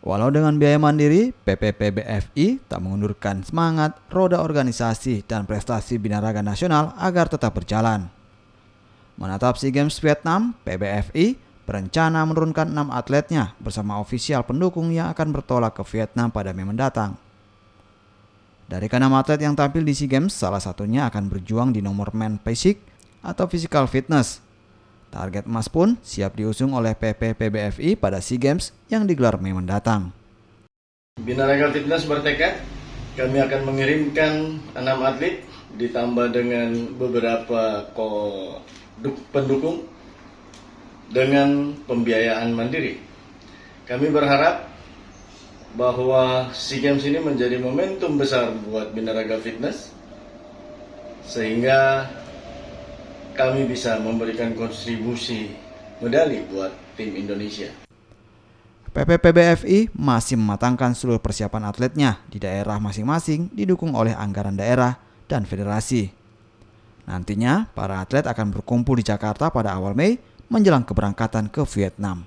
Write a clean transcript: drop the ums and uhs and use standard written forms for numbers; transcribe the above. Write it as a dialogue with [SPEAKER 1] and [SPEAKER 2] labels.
[SPEAKER 1] Walau dengan biaya mandiri, PPPBFI tak mengundurkan semangat roda organisasi dan prestasi binaraga nasional agar tetap berjalan. Menatap SEA Games Vietnam, PBFI berencana menurunkan 6 atletnya bersama ofisial pendukung yang akan bertolak ke Vietnam pada Mei mendatang. Dari ke-6 atlet yang tampil di SEA Games, salah satunya akan berjuang di nomor men basic atau physical fitness. Target emas pun siap diusung oleh PPPBFI pada SEA Games yang digelar Mei mendatang.
[SPEAKER 2] Binaraga Fitness bertekad, kami akan mengirimkan 6 atlet ditambah dengan beberapa pendukung dengan pembiayaan mandiri. Kami berharap bahwa SEA Games ini menjadi momentum besar buat Binaraga Fitness sehingga kami bisa memberikan kontribusi medali buat tim Indonesia.
[SPEAKER 1] PPPBFI masih mematangkan seluruh persiapan atletnya di daerah masing-masing didukung oleh anggaran daerah dan federasi. Nantinya, para atlet akan berkumpul di Jakarta pada awal Mei menjelang keberangkatan ke Vietnam.